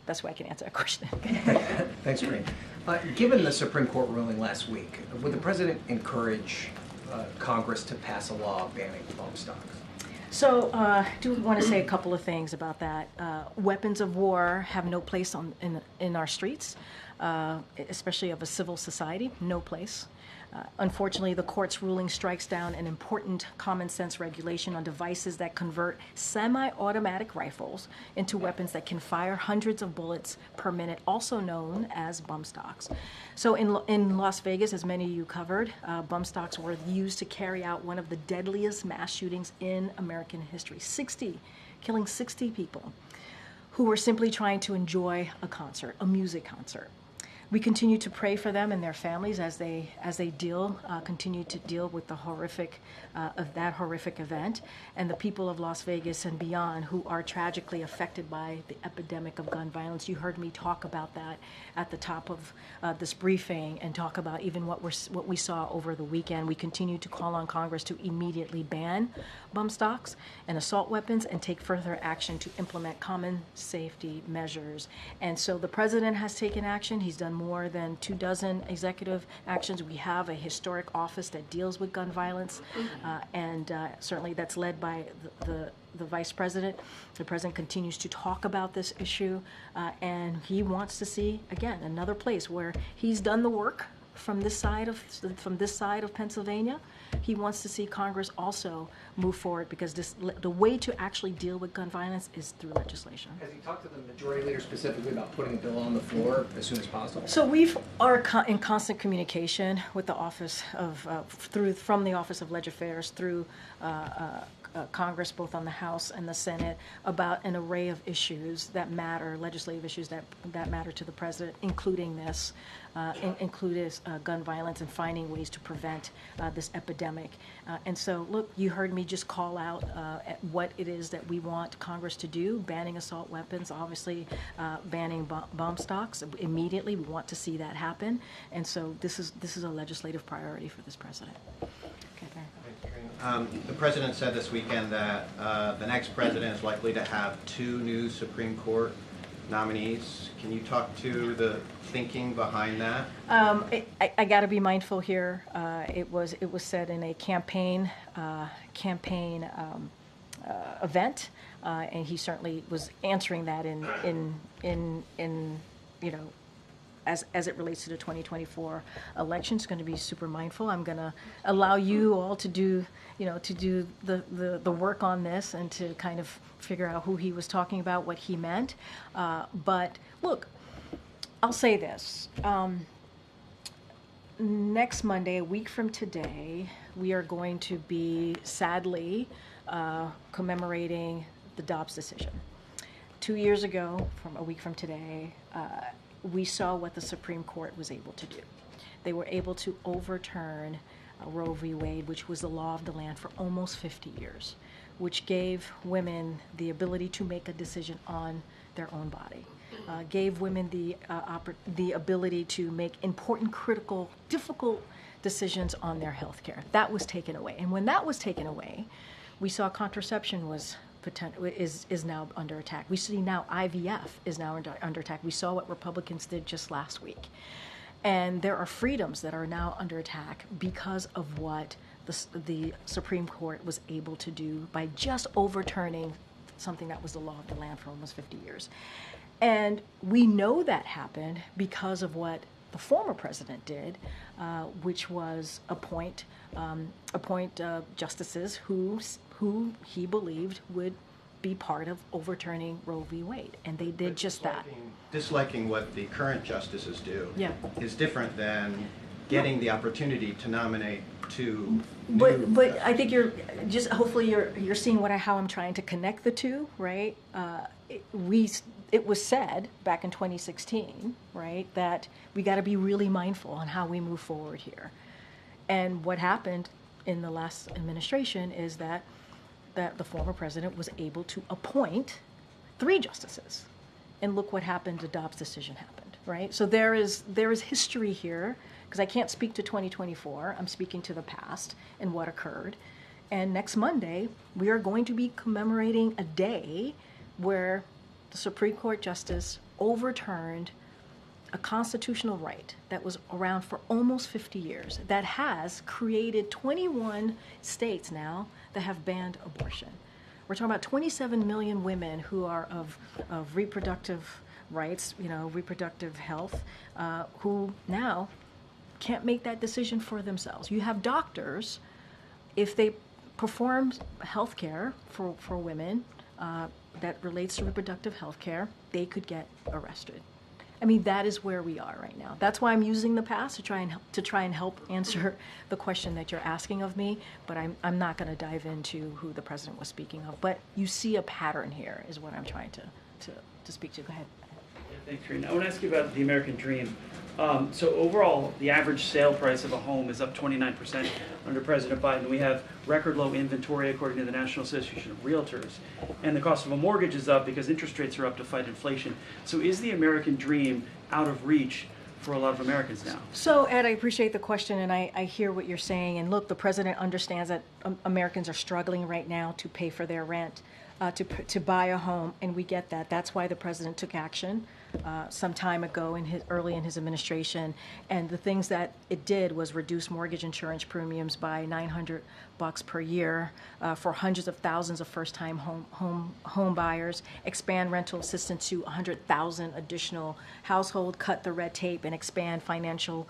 That's why I can answer that question. Thanks, Karine. Given the Supreme Court ruling last week, would the president encourage Congress to pass a law banning bump stocks? So I do want to say a couple of things about that. Weapons of war have no place in our streets, especially of a civil society, no place. Unfortunately, the court's ruling strikes down an important common sense regulation on devices that convert semi-automatic rifles into weapons that can fire hundreds of bullets per minute, also known as bump stocks. So in Las Vegas, as many of you covered, bump stocks were used to carry out one of the deadliest mass shootings in American history, killing 60 people who were simply trying to enjoy a music concert. We continue to pray for them and their families as they continue to deal with the horrific event, and the people of Las Vegas and beyond who are tragically affected by the epidemic of gun violence. You heard me talk about that at the top of this briefing, and talk about even what we saw over the weekend. We continue to call on Congress to immediately ban bump stocks and assault weapons, and take further action to implement common safety measures. And so the president has taken action. He's done more than 24 executive actions. We have a historic office that deals with gun violence, and certainly that's led by the vice president. The president continues to talk about this issue, and he wants to see, again, another place where he's done the work from this side of Pennsylvania. He wants to see Congress also move forward, because the way to actually deal with gun violence is through legislation. Has he talked to the majority leader specifically about putting a bill on the floor as soon as possible? So we are in constant communication with the office of from the Office of Legislative Affairs through Congress, both on the House and the Senate, about an array of issues that matter, legislative issues that matter to the president, including this, including gun violence and finding ways to prevent this epidemic. And so, look, you heard me just call out at what it is that we want Congress to do, banning assault weapons, obviously banning bomb stocks immediately. We want to see that happen. And so this is a legislative priority for this president. The president said this weekend that the next president is likely to have 2 new Supreme Court nominees. Can you talk to the thinking behind that? I got to be mindful here. It was said in a campaign event, and he certainly was answering that in you know, as it relates to the 2024 election. It's going to be super mindful. I'm going to allow you all to do, the work on this and to kind of figure out who he was talking about, what he meant. But look, I'll say this. Next Monday, a week from today, we are going to be sadly commemorating the Dobbs decision. 2 years ago, from a week from today, we saw what the Supreme Court was able to do. They were able to overturn Roe v. Wade, which was the law of the land for almost 50 years, which gave women the ability to make a decision on their own body, gave women the ability to make important, critical, difficult decisions on their health care. That was taken away. And when that was taken away, we saw contraception is now under attack. We see now IVF is now under attack. We saw what Republicans did just last week. And there are freedoms that are now under attack because of what the Supreme Court was able to do by just overturning something that was the law of the land for almost 50 years. And we know that happened because of what the former president did, which was appoint justices who he believed would be part of overturning Roe v. Wade, and they did just that. Disliking what the current justices do is different than getting the opportunity to nominate two. But I think hopefully you're seeing how I'm trying to connect the two, right? It was said back in 2016, right, that we got to be really mindful on how we move forward here. And what happened in the last administration is that the former president was able to appoint 3 justices. And look what happened, the Dobbs decision happened, right? So there is history here, because I can't speak to 2024, I'm speaking to the past and what occurred. And next Monday, we are going to be commemorating a day where the Supreme Court justice overturned a constitutional right that was around for almost 50 years, that has created 21 states now that have banned abortion. We're talking about 27 million women who are of reproductive rights, reproductive health, who now can't make that decision for themselves. You have doctors, if they perform health care for women that relates to reproductive health care, they could get arrested. I mean, that is where we are right now. That's why I'm using the past to try and help answer the question that you're asking of me, but I'm not going to dive into who the president was speaking of. But you see a pattern here is what I'm trying to speak to. Go ahead. Thanks, Karine. I want to ask you about the American dream. So overall, the average sale price of a home is up 29% under President Biden. We have record low inventory according to the National Association of Realtors. And the cost of a mortgage is up because interest rates are up to fight inflation. So is the American dream out of reach for a lot of Americans now? So, Ed, I appreciate the question, and I hear what you're saying. And look, the president understands that Americans are struggling right now to pay for their rent, to buy a home, and we get that. That's why the president took action some time ago early in his administration, and the things that it did was reduce mortgage insurance premiums by $900 per year for hundreds of thousands of first-time home buyers, expand rental assistance to 100,000 additional households, cut the red tape, and expand financing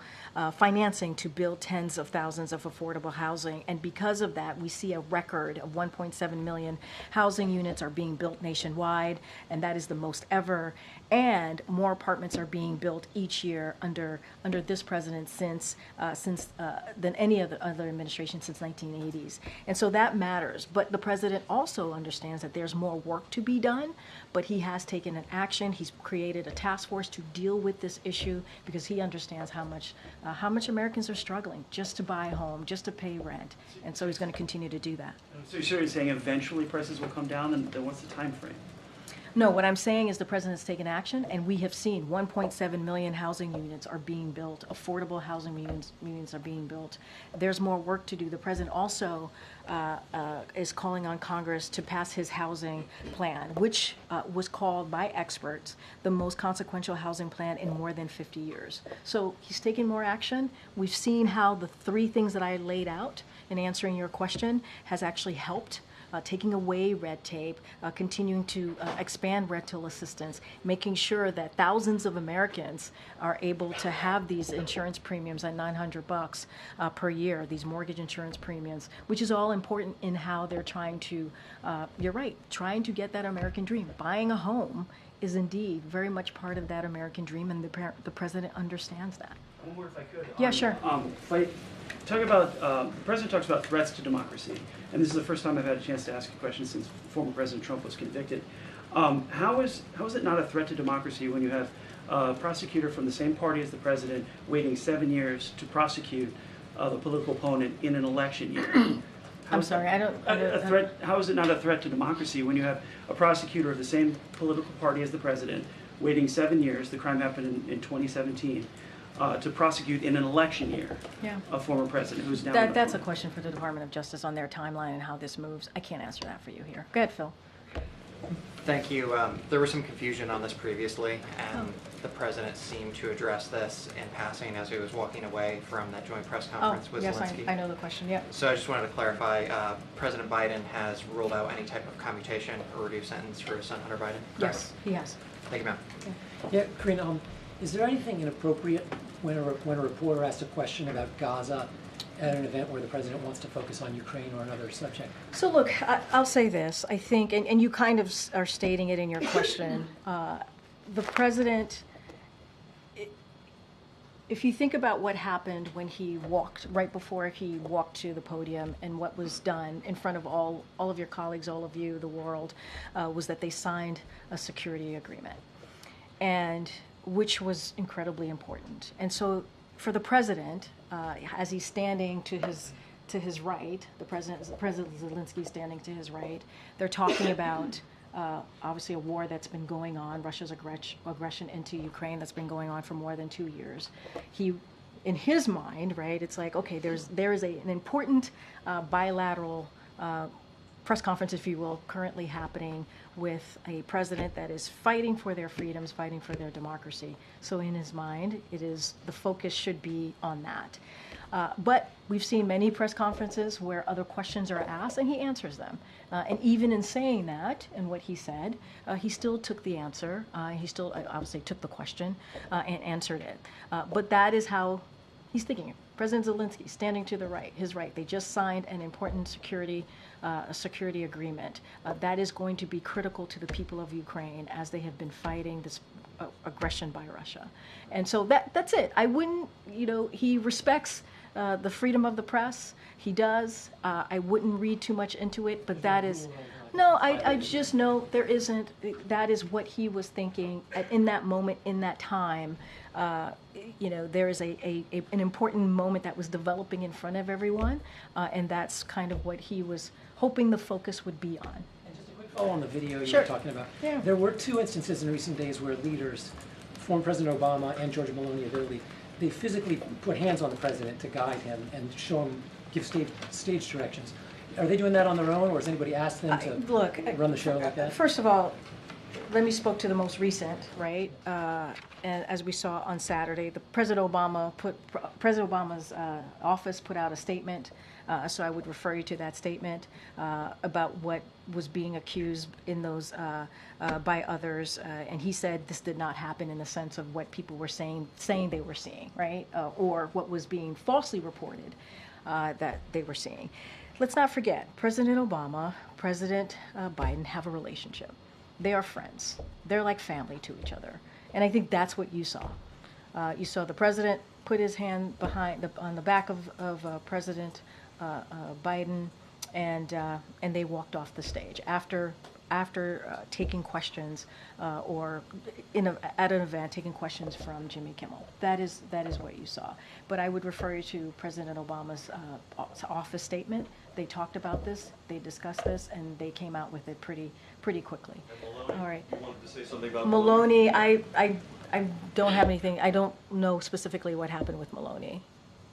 to build tens of thousands of affordable housing. And because of that, we see a record of 1.7 million housing units are being built nationwide, and that is the most ever. And more apartments are being built each year under this president than any other administration since 1980s. And so that matters. But the president also understands that there's more work to be done, but he has taken an action. He's created a task force to deal with this issue because he understands how much Americans are struggling just to buy a home, just to pay rent. And so he's going to continue to do that. So you're saying eventually prices will come down, and then what's the time frame? No, what I'm saying is the president's taken action, and we have seen 1.7 million housing units are being built. Affordable housing units are being built. There's more work to do. The president also is calling on Congress to pass his housing plan, which was called by experts the most consequential housing plan in more than 50 years. So he's taking more action. We've seen how the three things that I laid out in answering your question has actually helped. Taking away red tape, continuing to expand rental assistance, making sure that thousands of Americans are able to have these insurance premiums at $900 per year, these mortgage insurance premiums, which is all important in how they're trying to, you're right, trying to get that American dream. Buying a home is indeed very much part of that American dream, and the president understands that. One more if I could. Yeah, sure. The president talks about threats to democracy, and this is the first time I've had a chance to ask a question since former President Trump was convicted. How is it not a threat to democracy when you have a prosecutor from the same party as the president waiting 7 years to prosecute the political opponent in an election year? I'm sorry, I don't. How is it not a threat to democracy when you have a prosecutor of the same political party as the president waiting 7 years? The crime happened in 2017. To prosecute in an election year a former president who's now... That's a question for the Department of Justice on their timeline and how this moves. I can't answer that for you here. Go ahead, Phil. Thank you. There was some confusion on this previously, and the president seemed to address this in passing as he was walking away from that joint press conference with Zelensky. Yes, I know the question, yeah. So I just wanted to clarify, President Biden has ruled out any type of commutation or reduced sentence for his son, Hunter Biden? Yes, he has. Thank you, ma'am. Yeah, Karine, is there anything inappropriate when a reporter asks a question about Gaza at an event where the president wants to focus on Ukraine or another subject? So look, I'll say this. I think, and you kind of are stating it in your question, the president, if you think about what happened when he walked, right before he walked to the podium, and what was done in front of all of your colleagues, all of you, the world, was that they signed a security agreement, and which was incredibly important. And so for the president, as he's standing to his right, President Zelensky standing to his right, they're talking about obviously a war that's been going on, Russia's aggression into Ukraine that's been going on for more than 2 years. In his mind, right, it's like, okay, there is an important bilateral press conference, if you will, currently happening with a president that is fighting for their freedoms, fighting for their democracy. So in his mind, the focus should be on that. But we've seen many press conferences where other questions are asked, and he answers them. And even in saying that, and what he said, he still took the answer. He still obviously took the question and answered it. But that is how he's thinking it. President Zelensky standing to his right. They just signed an important security agreement that is going to be critical to the people of Ukraine as they have been fighting this aggression by Russia. And so that's it. I wouldn't, he respects the freedom of the press. He does. I wouldn't read too much into it, but that is... No, I just know there isn't. That is what he was thinking in that moment, in that time. There is an important moment that was developing in front of everyone, and that's kind of what he was hoping the focus would be on. And just a quick follow on the video you Sure. were talking about. Yeah. There were 2 instances in recent days where leaders, former President Obama and Giorgia Meloni of Italy, they physically put hands on the president to guide him and show him, give stage directions. Are they doing that on their own, or has anybody asked them to run the show like that? First of all, let me spoke to the most recent, right? And as we saw on Saturday, President Obama's office put out a statement. So I would refer you to that statement about what was being accused in those by others. And he said this did not happen in the sense of what people were saying they were seeing, right? Or what was being falsely reported that they were seeing. Let's not forget, President Obama, President Biden have a relationship. They are friends. They're like family to each other. And I think that's what you saw. You saw the president put his hand on the back of President Biden, and they walked off the stage after taking questions or at an event taking questions from Jimmy Kimmel. That is what you saw. But I would refer you to President Obama's office statement. They talked about this, they discussed this, and they came out with it pretty quickly. Maloney, all right. you wanted to say something about Maloney? I don't have anything. I don't know specifically what happened with Maloney.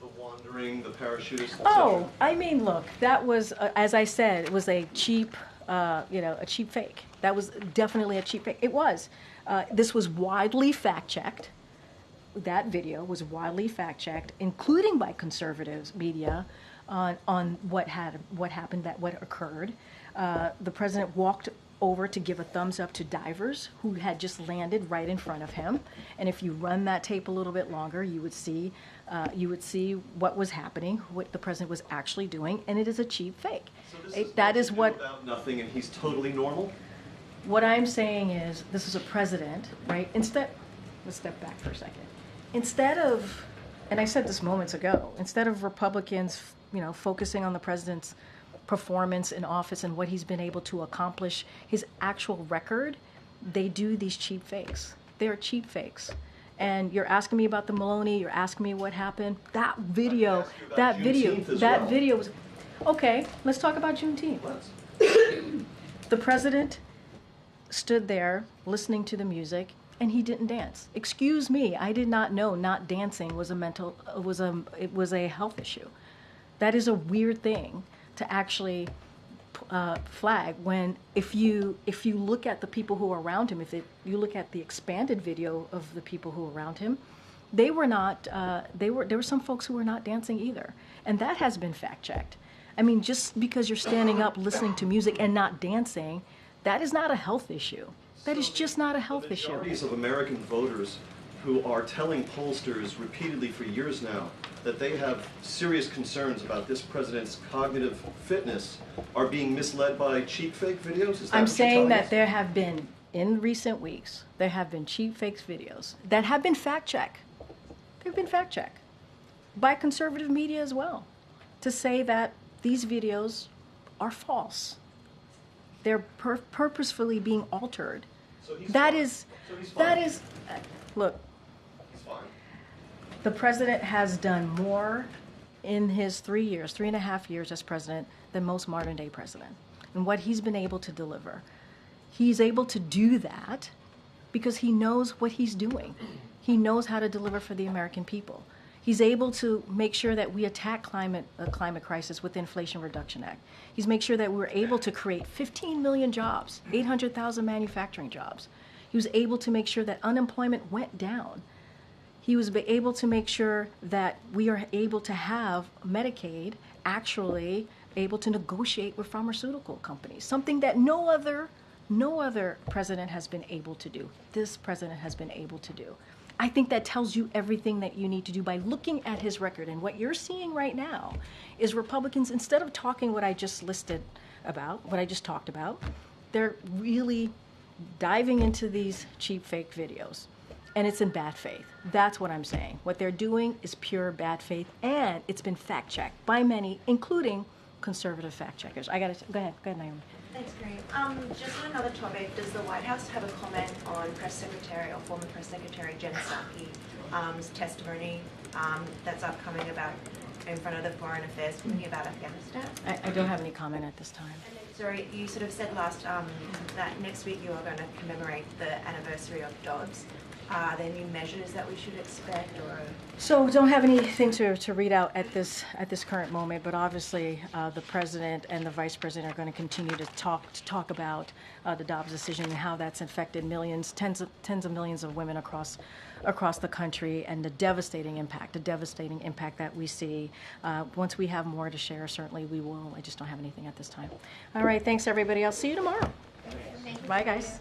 The wandering, the parachutist, etc. Oh, I mean, look, that was, as I said, it was a cheap, a cheap fake. That was definitely a cheap fake. It was. This was widely fact-checked. That video was widely fact-checked, including by conservative media, on what happened, what occurred. The president walked over to give a thumbs up to divers who had just landed right in front of him, and if you run that tape a little bit longer, you would see what was happening, what the president was actually doing, and it is a cheap fake. So this That is what. About nothing, and he's totally normal. What I'm saying is, this is a president, right? Let's step back for a second. Instead of, and I said this moments ago, instead of Republicans, focusing on the president's performance in office and what he's been able to accomplish, his actual record, they do these cheap fakes. They're cheap fakes. And you're asking me about the Maloney, you're asking me what happened. That video was, okay, let's talk about Juneteenth. The president stood there listening to the music and he didn't dance. Excuse me, I did not know not dancing was a health issue. That is a weird thing to actually flag when, if you look at the people who are around him, you look at the expanded video of the people who were around him, they were not. There were some folks who were not dancing either, and that has been fact checked. I mean, just because you're standing up listening to music and not dancing, that is not a health issue. That is just not a health issue. Majorities of American voters who are telling pollsters repeatedly for years now that they have serious concerns about this president's cognitive fitness are being misled by cheap fake videos? Is that I'm what you're saying telling that us? there have been, in recent weeks, there have been cheap fakes videos that have been fact-checked. They've been fact-checked by conservative media as well, to say that these videos are false. They're purposefully being altered. So he's That fine. is, So he's that fine. is, look, He's fine. the president has done more in his 3.5 years as president than most modern day president. And what he's been able to deliver. He's able to do that because he knows what he's doing. He knows how to deliver for the American people. He's able to make sure that we attack climate crisis with the Inflation Reduction Act. He's made sure that we're able to create 15 million jobs, 800,000 manufacturing jobs. He was able to make sure that unemployment went down. He was able to make sure that we are able to have Medicaid actually able to negotiate with pharmaceutical companies, something that no other president has been able to do. This president has been able to do. I think that tells you everything that you need to do by looking at his record. And what you're seeing right now is Republicans, instead of talking what I just talked about, they're really diving into these cheap fake videos. And it's in bad faith. That's what I'm saying. What they're doing is pure bad faith, and it's been fact-checked by many, including conservative fact-checkers. Go ahead, Naomi. Thanks, Karine. Just on another topic, does the White House have a comment on Press Secretary or former Press Secretary Jen Psaki's testimony that's upcoming about in front of the Foreign Affairs Committee about Afghanistan? I don't have any comment at this time. And then, sorry, you sort of said last that next week you are going to commemorate the anniversary of Dobbs. Are there new measures that we should expect, or? So don't have anything to read out at this current moment, but obviously the president and the vice president are going to continue to talk about the Dobbs decision and how that's affected millions, tens of millions of women across the country, and the devastating impact that we see. Once we have more to share, certainly we will. I just don't have anything at this time. All right, thanks everybody. I'll see you tomorrow. Bye, guys.